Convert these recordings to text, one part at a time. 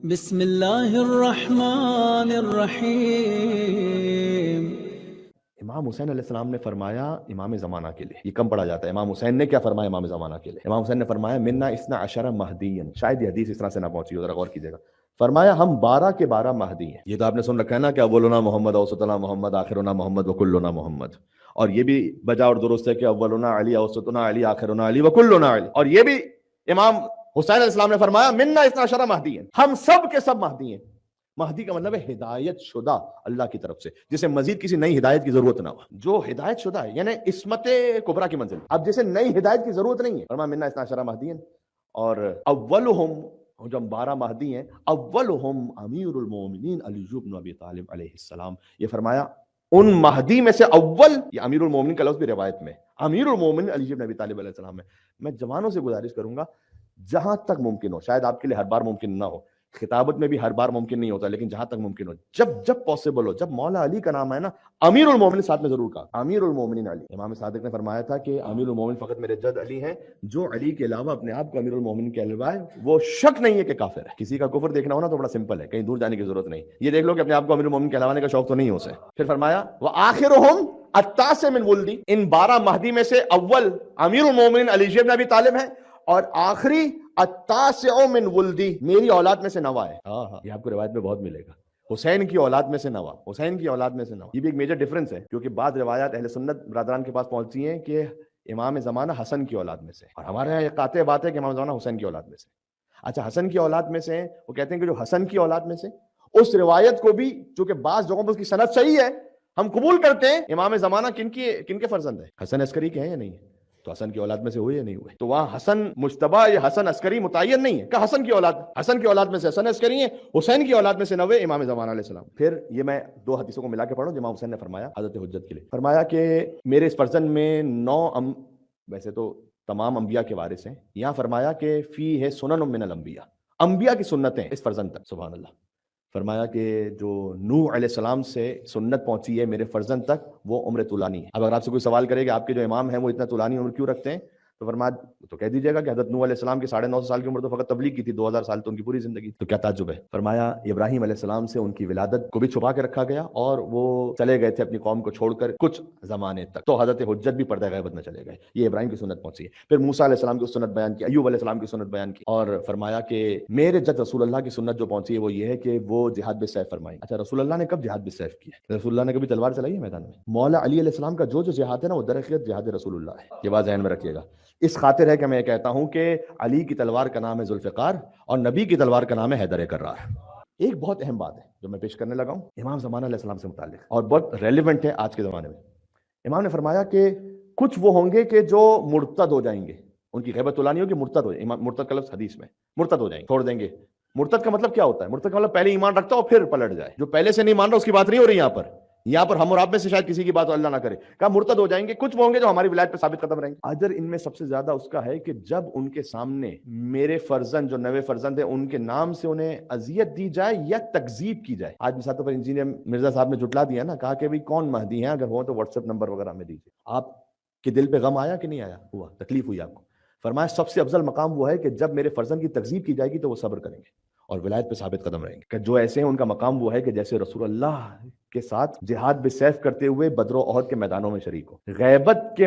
بسم اللہ الرحمن الرحیم۔ امام حسین علیہ السلام نے فرمایا امام زمانہ کے لیے، یہ کم پڑھا جاتا ہے، امام حسین نے کیا فرمایا امام زمانہ کے لیے؟ امام حسین نے فرمایا منا اثنا عشر مہدی، شاید یہ حدیث اس طرح سے نہ پہنچی ہو، ذرا غور کیجیے گا۔ فرمایا ہم 12 کے 12 مہدی ہیں۔ یہ تو آپ نے سن رکھا ہے نا کہ اولنا محمد، اوسطنا محمد، آخرنا محمد، وکلنا محمد، اور یہ بھی بجا اور درست ہے کہ اولنا علی، اوسطنا علی، آخرنا علی، وکلنا علی، اور یہ بھی امام حسین علیہ السلام نے فرمایا منا اثنا عشر مہدی ہیں، ہم سب کے سب مہدی ہیں۔ مہدی کا مطلب ہے ہدایت شدہ اللہ کی طرف سے، جسے مزید کسی نئی ہدایت کی ضرورت نہ ہو، جو ہدایت شدہ ہے، یعنی عصمت کبریٰ کی منزل۔ اب جسے نئی ہدایت کی ضرورت نہیں ہے، فرمایا منا اثنا عشر مہدی، اور اولہم، جو ہم 12 مہدی ہیں، اولہم امیر المومنین علی بن ابی طالب علیہ السلام۔ یہ فرمایا ان مہدی میں سے اول، یہ امیر المومنین کا لفظ بھی روایت میں امیر المومنین علی بن ابی طالب علیہ السلام ہے۔ میں جوانوں سے گزارش کروں گا جہاں تک ممکن ہو، شاید آپ کے لیے ہر بار ممکن نہ ہو، خطابت میں بھی ہر بار ممکن نہیں ہوتا، لیکن جہاں تک ممکن ہو، جب پاسبل ہو، جب مولا علی کا نام ہے نا، امیر المومنین ساتھ میں ضرور کہا، امیر المومنین علی۔ امام صادق نے فرمایا تھا کہ امیر المومنین فقط میرے جد علی ہیں، جو علی کے علاوہ اپنے آپ کو امیر المومنین کہلوائے وہ شک نہیں ہے کہ کافر ہے۔ کسی کا کفر دیکھنا ہونا تو بڑا سمپل ہے، کہیں دور جانے کی ضرورت نہیں، یہ دیکھ لو کہ اپنے آپ کو امیر المومنین کہلوانے کا شوق تو نہیں ہے اسے۔ پھر فرمایا وآخرہم التاسع من ولدی، ان 12 مہدی میں سے اول امیر المومنین علی بن ابی طالب ہیں، اور آخری التاسع من ولدی، میری اولاد میں سے نوا ہے۔ یہ آپ کو روایت میں بہت ملے گا، حسین کی اولاد میں سے نوا، حسین کی اولاد میں سے نوا۔ یہ بھی ایک میجر ڈیفرنس ہے، کیونکہ بعض روایات اہل سنت برادران کے پاس پہنچتی ہیں کہ امام زمانہ حسن کی اولاد میں سے، اور ہمارے یہاں یہ قاطع بات ہے کہ امام زمانہ حسین کی اولاد میں سے۔ اچھا، حسن کی اولاد میں سے ہیں، وہ کہتے ہیں کہ جو حسن کی اولاد میں سے، اس روایت کو بھی چونکہ بعض جگہوں پر اس کی سند صحیح ہے، ہم قبول کرتے ہیں۔ امام زمانہ کن کے فرزند ہیں؟ حسن عسکری کے ہیں یا نہیں ہے؟ تو حسن کی اولاد میں سے ہوئے یا نہیں ہوئے؟ تو وہاں حسن مجتبی یا حسن عسکری متعین نہیں ہے کہ حسن کی اولاد میں سے حسن عسکری ہیں، حسین کی اولاد میں سے نوے امام زمانہ علیہ السلام۔ پھر یہ میں 2 حدیثوں کو ملا کے پڑھوں جو امام حسین نے فرمایا حضرت حجت کے لیے۔ فرمایا کہ میرے اس فرزند میں 9 ویسے تو تمام انبیاء کے وارث ہیں، یہاں فرمایا کہ فی ہے سنن من الانبیاء، انبیاء کی سنتیں اس فرزند تک، سبحان اللہ۔ فرمایا کہ جو نوح علیہ السلام سے سنت پہنچی ہے میرے فرزند تک، وہ عمر طولانی ہے۔ اب اگر آپ سے کوئی سوال کرے کہ آپ کے جو امام ہیں وہ اتنا طولانی عمر کیوں رکھتے ہیں، تو فرمایا تو کہہ دیجیے گا کہ حضرت نوح علیہ السلام کی 950 سال کی عمر تو فقط تبلیغ کی تھی، 2000 سال تو ان کی پوری زندگی، تو کیا تعجب ہے۔ فرمایا ابراہیم علیہ السلام سے ان کی ولادت کو بھی چھپا کے رکھا گیا، اور وہ چلے گئے تھے اپنی قوم کو چھوڑ کر کچھ زمانے تک، تو حضرت حجت بھی پردہ غیبت میں چلے گئے، یہ ابراہیم کی سنت پہنچی ہے۔ پھر موسیٰ علیہ السلام کی سنت بیان کی، ایوب علیہ السلام کی سنت بیان کی، اور فرمایا کہ میرے جد رسول اللہ کی سنت جو پہنچی ہے وہ یہ ہے کہ وہ جہاد بالسیف فرمائی۔ اچھا، رسول اللہ نے کب جہاد بالسیف کیا؟ رسول اللہ نے کبھی تلوار چلائی ہے میدان میں؟ مولا علی علیہ السلام کا جو جہاد ہے نا، وہ در حقیقت جہاد رسول اللہ ہے، یہ بات ذہن میں رکھیے گا۔ اس خاطر ہے کہ میں یہ کہتا ہوں کہ علی کی تلوار کا نام ہے ذوالفقار، اور نبی کی تلوار کا نام ہے حیدر کرار۔ ایک بہت اہم بات ہے جو میں پیش کرنے لگا ہوں امام زمانہ علیہ السلام سے متعلق، اور بہت ریلیونٹ ہے آج کے زمانے میں۔ امام نے فرمایا کہ کچھ وہ ہوں گے کہ جو مرتد ہو جائیں گے، ان کی غیبت طولانی ہوگی، مرتد ہو جائیں گے۔ مرتد کا لفظ حدیث میں، مرتد ہو جائیں گے، چھوڑ دیں گے۔ مرتد کا مطلب کیا ہوتا ہے؟ مرتد کا مطلب پہلے ایمان رکھتا ہو پھر پلٹ جائے، جو پہلے سے نہیں مان رہا اس کی بات نہیں ہو رہی یہاں پر ہم اور آپ میں سے شاید کسی کی بات اللہ نہ کرے، کہا مرتد ہو جائیں گے۔ کچھ وہ ہوں گے جو ہماری ولایت پہ ثابت قدم رہیں گے۔ اجر ان میں سب سے زیادہ اس کا ہے کہ جب ان کے سامنے میرے فرزند جو نوے فرزند ہیں ان کے نام سے انہیں اذیت دی جائے یا تکذیب کی جائے۔ آج مثال پر انجینئر مرزا صاحب نے جھٹلا دیا نا، کہا کہ بھئی کون مہدی ہیں، اگر ہو تو واٹس ایپ نمبر وغیرہ میں دیجیے۔ آپ کے دل پہ غم آیا کہ نہیں آیا؟ ہوا، تکلیف ہوئی آپ کو؟ فرمایا سب سے افضل مقام وہ ہے کہ جب میرے فرزند کی تکذیب کی جائے گی تو وہ صبر کریں گے اور ولایت پہ ثابت قدم رہیں گے، کہ جو ایسے ہیں ان کا مقام وہ ہے کہ جیسے رسول اللہ کے ساتھ جہاد بالسیف کرتے ہوئے بدر و احد کے میدانوں میں شریک ہو۔ غیبت کے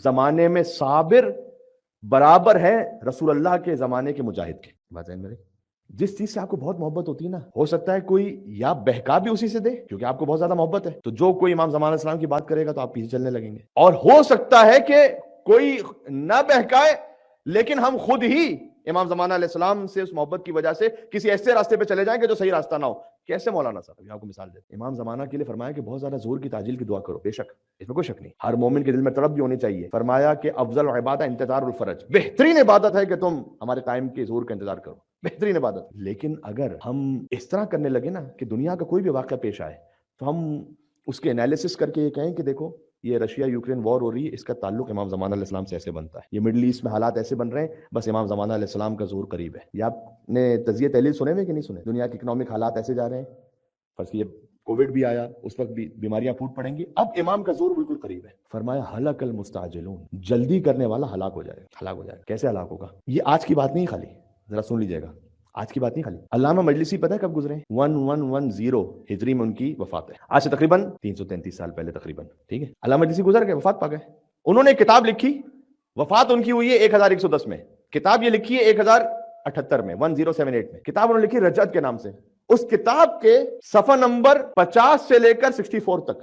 زمانے میں صابر برابر ہے رسول اللہ کے زمانے کے مجاہد کے۔ بات ذہن میں رہی؟ جس چیز سے آپ کو بہت محبت ہوتی ہے نا، ہو سکتا ہے کوئی یا بہکا بھی اسی سے دے کیونکہ آپ کو بہت زیادہ محبت ہے، تو جو کوئی امام زمان علیہ السلام کی بات کرے گا تو آپ پیچھے چلنے لگیں گے، اور ہو سکتا ہے کہ کوئی نہ بہکائے لیکن ہم خود ہی امام زمانہ علیہ السلام سے اس محبت کی وجہ سے کسی ایسے راستے پہ چلے جائیں گے جو صحیح راستہ نہ ہو۔ کیسے مولانا صاحب؟ آپ کو مثال دیتے امام زمانہ کے لیے فرمایا کہ بہت زیادہ ظہور کی تعجیل کی دعا کرو، بے شک اس میں کوئی شک نہیں، ہر مومن کے دل میں طلب بھی ہونی چاہیے۔ فرمایا کہ افضل عبادہ انتظار الفرج، بہترین عبادت ہے کہ تم ہمارے قائم کے ظہور کا انتظار کرو، بہترین عبادت۔ لیکن اگر ہم اس طرح کرنے لگے نا کہ دنیا کا کوئی بھی واقعہ پیش آئے تو ہم اس کے انالیسس کر کے یہ کہیں کہ دیکھو یہ رشیا یوکرین وار ہو رہی ہے، اس کا تعلق امام زمانہ علیہ السلام سے ایسے بنتا ہے، یہ مڈل ایسٹ میں حالات ایسے بن رہے ہیں، بس امام زمانہ علیہ السلام کا ظہور قریب ہے۔ یہ آپ نے تجزیہ تحلیل سنے ہوئے کہ نہیں سنے؟ دنیا کے اکنامک حالات ایسے جا رہے ہیں، بس یہ کووڈ بھی آیا، اس وقت بھی بیماریاں پھوٹ پڑیں گی، اب امام کا ظہور بالکل قریب ہے۔ فرمایا ہلاک المستعجلون، جلدی کرنے والا ہلاک ہو جائے گا، ہلاک ہو جائے گا۔ کیسے ہلاک ہوگا؟ یہ آج کی بات نہیں، خالی ذرا سن لیجیے گا، آج کی بات نہیں خالی. علامہ مجلسی پتہ ہے کب گزرے؟ 1110 ہجری میں ان کی وفات ہے. آج سے تقریباً 333 سال پہلے تقریباً. ٹھیک ہے, علامہ مجلسی گزر گئے, وفات پا گئے. انہوں نے ایک کتاب لکھی, وفات ان کی ہوئی ہے 1110 میں. کتاب یہ لکھی ہے 1078 میں, 1078 میں. کتاب انہوں نے لکھی رجعت کے نام سے. اس کتاب کے صفحہ نمبر 50 سے لے کر 64 تک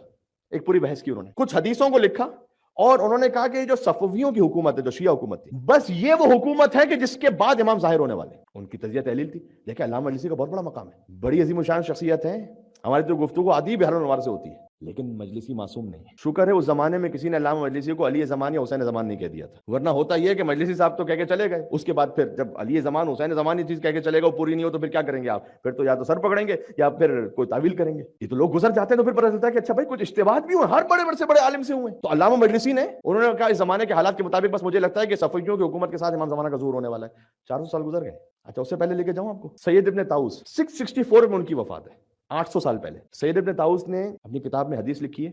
ایک پوری بحث کی انہوں نے. کچھ حدیثوں کو لکھا اور انہوں نے کہا کہ یہ جو صفویوں کی حکومت ہے, جو شیعہ حکومت تھی, بس یہ وہ حکومت ہے کہ جس کے بعد امام ظاہر ہونے والے. ان کی تجزیہ تحلیل تھی. دیکھیں علامہ مجلسی کا بہت بڑا مقام ہے, بڑی عظیم الشان شخصیت ہے. ہماری تو گفتگو ادیب حرم انوار سے ہوتی ہے, لیکن مجلسی معصوم نہیں ہے. شکر ہے اس زمانے میں کسی نے علامہ مجلسی کو علی زمان یا حسین زمان نہیں کہہ دیا تھا, ورنہ ہوتا یہ کہ مجلسی صاحب تو کہہ کے چلے گئے, اس کے بعد پھر جب علی زمان حسین زمان یہ چیز کہہ کے چلے گا وہ پوری نہیں ہو تو پھر کیا کریں گے آپ؟ پھر تو یا تو سر پکڑیں گے یا پھر کوئی تعویل کریں گے. یہ تو لوگ گزر جاتے ہیں تو پھر پتہ چلتا ہے کہ اچھا بھائی کچھ اشتباہات بھی ہوئے, ہر بڑے سے بڑے عالم سے ہوئے. تو علامہ مجلسی نے انہوں نے کہا اس زمانے کے حالات کے مطابق بس مجھے لگتا ہے کہ صفویوں کی حکومت کے ساتھ امام زمانہ کا ظہور ہونے والا ہے. 400 سال گزر گئے. اچھا اس سے پہلے لے کے جاؤں آپ کو, سید ابن طاؤس 664 میں ان کی وفات ہے, 800 سال پہلے. سید ابن طاؤس نے اپنی کتاب میں حدیث لکھی ہے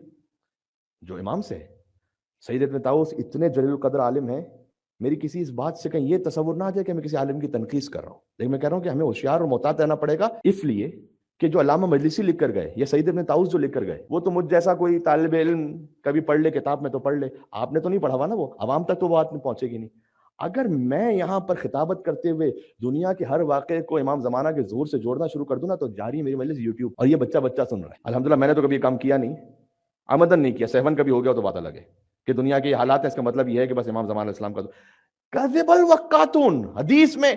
جو امام سے ہے. سید ابن طاؤس اتنے جلیل القدر عالم ہیں, میری کسی اس بات سے کہیں یہ تصور نہ آ جائے کہ میں کسی عالم کی تنقیص کر رہا ہوں, لیکن میں کہہ رہا ہوں کہ ہمیں ہوشیار اور محتاط رہنا پڑے گا, اس لیے کہ جو علامہ مجلسی لکھ کر گئے یا سید ابن طاؤس جو لکھ کر گئے وہ تو مجھ جیسا کوئی طالب علم کبھی پڑھ لے کتاب میں تو پڑھ لے, آپ نے تو نہیں پڑھا ہوا نا, وہ عوام تک تو وہ بات میں پہنچے گی نہیں. اگر میں یہاں پر خطابت کرتے ہوئے دنیا کے ہر واقعے کو امام زمانہ کے ظہور سے جوڑنا شروع کر دوں نا تو جاری میری مجلس یوٹیوب, اور یہ بچہ سن رہا ہے. الحمدللہ میں نے تو کبھی یہ کام کیا نہیں, آمدن نہیں کیا, سہون کبھی ہو گیا تو بات الگ ہے کہ دنیا کے حالات ہیں, اس کا مطلب یہ ہے کہ بس امام زمان علیہ السلام کا کذب الوقاتون. حدیث میں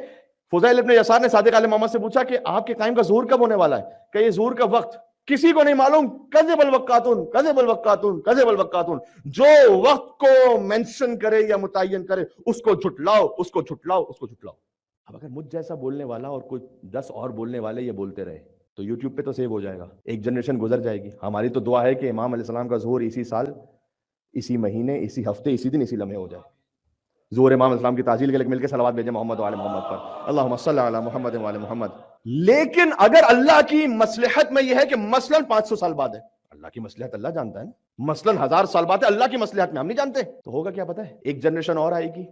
فضیل ابن یسار نے صادق علیہ محمد سے پوچھا کہ آپ کے قائم کا ظہور کب ہونے والا ہے, کہ یہ ظہور کا وقت کسی کو نہیں معلوم. کذب الوقاتون, کذب الوقاتون, کذب الوقاتون. جو وقت کو مینشن کرے یا متعین کرے اس کو جھٹلاؤ, اس کو جھٹلاؤ, اس کو جھٹلاؤ. اب اگر مجھ جیسا بولنے والا اور کوئی 10 اور بولنے والے یہ بولتے رہے تو یوٹیوب پہ تو سیو ہو جائے گا, ایک جنریشن گزر جائے گی. ہماری تو دعا ہے کہ امام علیہ السلام کا ظہور اسی سال, اسی مہینے, اسی ہفتے, اسی دن, اسی لمحے ہو جائے. ظہور امام علیہ السلام کی تعجیل کے لیے مل کے صلوات بھیجیں محمد و آل محمد پر, اللہم صلی علی محمد و آل محمد. لیکن اگر اللہ کی مصلحت میں یہ ہے کہ مثلا 500 سال بعد ہے, اللہ کی مصلحت اللہ جانتا ہے نا, مثلا 1000 سال بعد ہے, اللہ کی مصلحت میں ہم نہیں جانتے, تو ہوگا کیا پتہ ہے, ایک جنریشن اور آئے گی,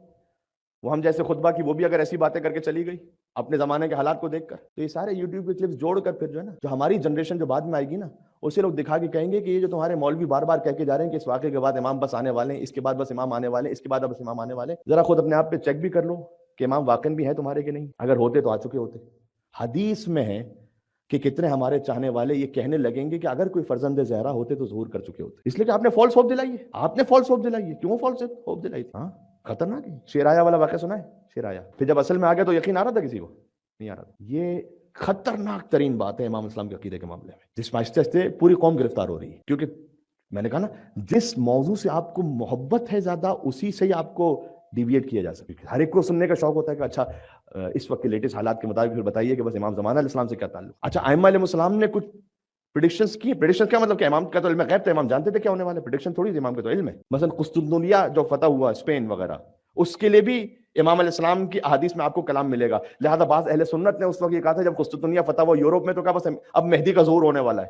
وہ ہم جیسے خطبہ کی وہ بھی اگر ایسی باتیں کر کے چلی گئی اپنے زمانے کے حالات کو دیکھ کر, تو یہ سارے یوٹیوب کے کلپس جوڑ کر پھر جو ہے نا, جو ہماری جنریشن جو بعد میں آئے گی نا, اسے لوگ دکھا کے کہیں گے کہ یہ جو تمہارے مولوی بار بار کہہ کے جا رہے ہیں کہ اس واقعے کے بعد امام بس آنے والے ہیں, اس کے بعد بس امام آنے والے ہیں, اس کے بعد بس امام آنے والے ہیں, ذرا خود اپنے آپ پہ چیک بھی کر لو کہ امام واقعی بھی ہیں تمہارے کہ نہیں. اگر ہوتے تو آ چکے ہوتے. حدیث میں ہے کہ کتنے ہمارے چاہنے والے یہ کہنے لگیں گے کہ اگر کوئی فرزند زہرا ہوتے تو ظہور کر چکے ہوتے, اس لیے کہ آپ نے فالس ہوپ دلائی ہے, آپ نے فالس ہوپ دلائی ہے. کیوں فالس ہوپ دلائی تھی؟ ہاں خطرناک ہے. شیرایا والا واقعہ سنا ہے, شیرایا, پھر جب اصل میں آ گیا تو یقین آ رہا تھا کسی کو نہیں آ رہا تھا. یہ خطرناک ترین بات ہے امام اسلام کے عقیدے کے معاملے میں, جس میں آہستہ آہستہ پوری قوم گرفتار ہو رہی ہے. کیونکہ میں نے کہا نا, جس موضوع سے آپ کو محبت ہے زیادہ اسی سے ہی آپ کو ڈیویٹ کیا جا سکے. ہر ایک کو سننے کا شوق ہوتا ہے کہ اچھا اس وقت کے لیٹسٹ حالات کے مطابق پھر بتائیے کہ بس امام زمانہ علیہ السلام سے کیا تعلق. اچھا ائمہ علیہ السلام نے کچھ پریڈکشنز کی. پریڈکشن کیا مطلب کہ امام کا تو علم غیب تھا, امام جانتے تھے کیا ہونے والا ہے. پریڈکشن تھوڑی تھی, امام کا تو علم ہے. مثلا قسطنطنیہ جو فتح ہوا اسپین وغیرہ, اس کے لیے بھی امام علیہ السلام کی احادیث میں آپ کو کلام ملے گا. لہذا بعض اہل سنت نے اس وقت یہ کہا تھا جب قسطنطنیہ فتح ہوا یورپ میں, تو کہا بس اب مہدی کا ظہور ہونے والا ہے.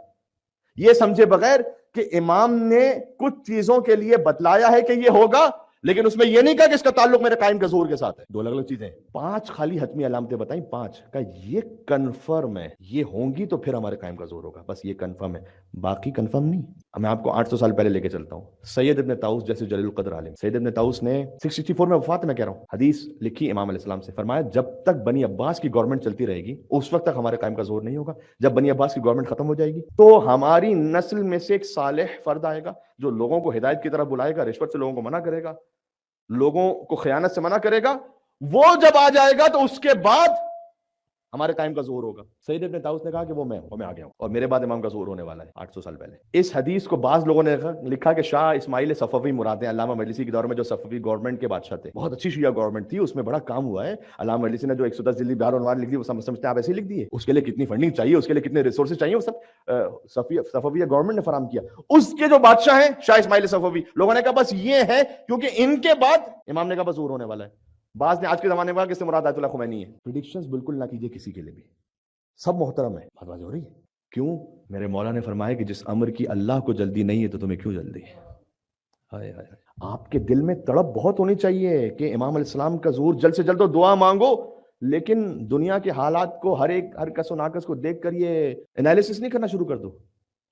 یہ سمجھے بغیر کہ امام نے کچھ چیزوں کے لیے بتلایا ہے کہ یہ ہوگا, لیکن اس میں یہ نہیں کہا کہ اس کا تعلق میرے قائم کا ظہور کے ساتھ ہے. دو الگ الگ چیزیں. 5 خالی حتمی علامتیں بتائیں, 5 کا یہ کنفرم ہے, یہ ہوں گی تو پھر ہمارے قائم کا ظہور ہوگا, بس یہ کنفرم ہے, باقی کنفرم نہیں. میں آپ کو 800 سال پہلے لے کے چلتا ہوں. سید ابن طاؤس جیسے جلیل القدر عالم, سید ابن طاؤس نے 664 میں وفات, میں کہہ رہا ہوں, حدیث لکھی امام علیہ السلام سے, فرمایا جب تک بنی عباس کی گورنمنٹ چلتی رہے گی اس وقت تک ہمارے قائم کا ظہور نہیں ہوگا. جب بنی عباس کی گورنمنٹ ختم ہو جائے گی تو ہماری نسل میں سے ایک صالح فرد آئے گا جو لوگوں کو ہدایت کی طرف بلائے گا, رشوت سے لوگوں کو منع کرے گا, لوگوں کو خیانت سے منع کرے گا. وہ جب آ جائے گا تو اس کے بعد ہمارے قائم کا ظہور ہوگا. سید ابن طاؤس نے کہا کہ وہ میں آ گیا ہوں اور میرے بعد امام کا ظہور ہونے والا ہے 800 سال پہلے. اس حدیث کو بعض لوگوں نے لکھا کہ شاہ اسماعیل صفوی مراد ہیں. علامہ مجلسی کے دور میں جو صفوی گورنمنٹ کے بادشاہ تھے, بہت اچھی شیعہ گورنمنٹ تھی, اس میں بڑا کام ہوا ہے. علامہ مجلسی نے جو 110 جلدی بہار عنوان لکھ دی وہ سمجھتے ہیں آپ ایسے ہی لکھ دیے, اس کے لیے کتنی فنڈنگ چاہیے, اس کے لیے کتنے ریسورسز چاہیے, وہ سب صفویہ گورنمنٹ نے فراہم کیا. اس کے جو بادشاہ ہیں شاہ اسماعیل صفوی, لوگوں نے کہا بس یہ ہے کیونکہ ان کے بعد امام نے کہا بس ظہور ہونے والا ہے. بعض نے آج کے زمانے میں کہا کہ اس سے مراد آیت اللہ خمینی ہے. پریڈکشنز بالکل نہ کیجیے کسی کے لیے بھی, سب محترم ہے, بات واضح ہو رہی ہے. کیوں؟ میرے مولا نے فرمایا کہ جس امر کی اللہ کو جلدی نہیں ہے تو تمہیں کیوں جلدی ہے. ہائے ہائے, آپ کے دل میں تڑپ بہت ہونی چاہیے کہ امام علیہ السلام کا ظہور جلد سے جلد, دعا مانگو لیکن دنیا کے حالات کو ہر کس و ناقص کو دیکھ کر یہ انالیسس نہیں کرنا شروع کر دو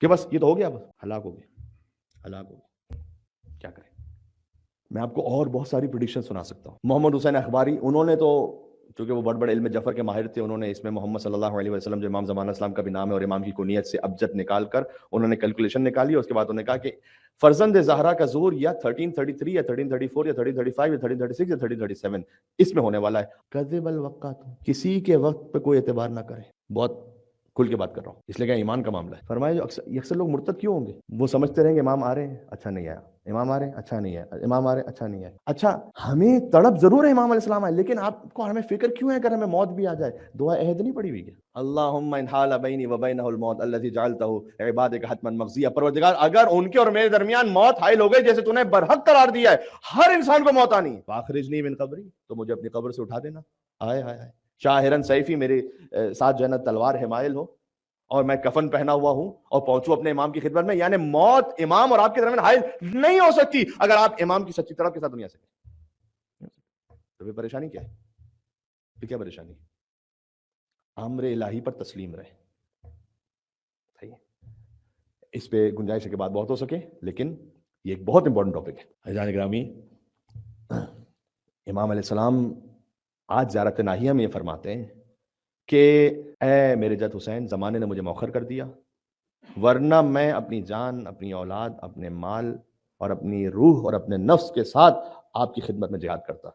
کہ بس یہ تو ہو گیا، بس ہلاک ہو گیا، کیا کریں؟ میں آپ کو اور بہت ساری پریڈکشن سنا سکتا ہوں. محمد حسین اخباری، انہوں نے تو چونکہ وہ بڑے علم جعفر کے ماہر تھے، انہوں نے اس میں محمد صلی اللہ علیہ وسلم جو امام زمانہ اسلام کا بھی نام ہے اور امام کی کنیت سے ابجد نکال کر انہوں نے کیلکولیشن نکالی. اس کے بعد انہوں نے کہا کہ فرزند زہرا کا ظہور یا 1333 یا 1334 یا 1335 یا 1336 یا 1337 اس میں ہونے والا ہے. کذب الوقات، کسی کے وقت پہ کوئی اعتبار نہ کرے. بہت کھل کے بات کر رہا ہوں، اس لیے کہ ایمان کا معاملہ ہے. فرمایا جو اکثر لوگ مرتد کیوں ہوں گے؟ وہ سمجھتے رہیں گے امام آ رہے ہیں، اچھا نہیں آیا، امام آ رہے ہیں، اچھا نہیں ہے، امام آ رہے ہیں، اچھا نہیں ہے. اچھا ہمیں تڑپ ضرور ہے امام علیہ السلام آئے، لیکن آپ کو ہمیں فکر کیوں ہے اگر ہمیں موت بھی آ جائے؟ دعا عہد نہیں پڑھی ہوئی ہے؟ اللہم ان حال بینی و بینہ الموت الذی جعلتہ عبادک حتما مقضیہ. پروردگار اگر ان کے اور میرے درمیان موت حائل ہو گئی جیسے تو نے برحق قرار دیا ہے، ہر انسان کو موت آنی ہے، فاخرجنی من قبری، تو مجھے اپنی قبر سے اٹھا دینا. آئے ہائے ہائے، شاہرن سیفی، میرے ساتھ جو ہے نا تلوار حمائل ہو اور میں کفن پہنا ہوا ہوں اور پہنچوں اپنے امام کی خدمت میں. یعنی موت امام اور آپ کے درمیان حائل نہیں ہو سکتی اگر آپ امام کی سچی طرف کے ساتھ دنیا سے. تو پھر پریشانی کیا ہے؟ پھر کیا پریشانی؟ امر الہی پر تسلیم رہے. صحیح ہے، اس پہ گنجائش ہے کہ بات بہت ہو سکے، لیکن یہ ایک بہت امپورٹنٹ ٹاپک ہے. عزیزان گرامی، امام علیہ السلام آج زیارت ناہیہ میں یہ فرماتے ہیں کہ اے میرے جد حسین، زمانے نے مجھے مؤخر کر دیا، ورنہ میں اپنی جان، اپنی اولاد، اپنے مال اور اپنی روح اور اپنے نفس کے ساتھ آپ کی خدمت میں جہاد کرتا.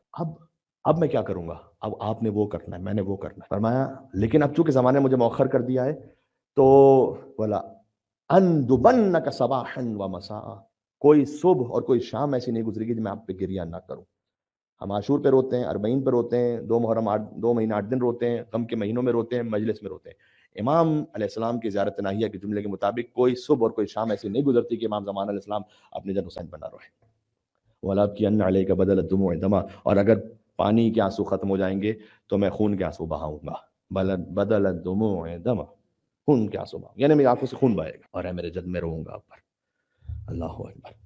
اب میں کیا کروں گا؟ اب آپ نے وہ کرنا ہے، میں نے وہ کرنا ہے. فرمایا لیکن اب چونکہ زمانے نے مجھے مؤخر کر دیا ہے تو ولا اندبنک صباحا و مساء، کوئی صبح اور کوئی شام ایسی نہیں گزرے گی جو میں آپ پہ گریہ نہ کروں. ہم عاشور پہ روتے ہیں، اربعین پہ روتے ہیں، 2 محرم 2 مہینے 8 دن روتے ہیں، غم کے مہینوں میں روتے ہیں، مجلس میں روتے ہیں. امام علیہ السلام کی زیارت ناہیہ کے جملے کے مطابق کوئی صبح اور کوئی شام ایسی نہیں گزرتی کہ امام زمان علیہ السلام اپنے جد حسین بنا رہے. وَلَابْكِيَنَّ عَلَيْكَ بَدَلَ الدُّمُوعِ دَمًا، اور اگر پانی کے آنسو ختم ہو جائیں گے تو میں خون کے آنسو بہاؤں گا. بدل الدموع دما، خون کے آنسو بہاؤں، یعنی میری آنکھوں سے خون بہے گا اور اے میرے جد میں روؤں گا آپ پر. اللہ اکبر.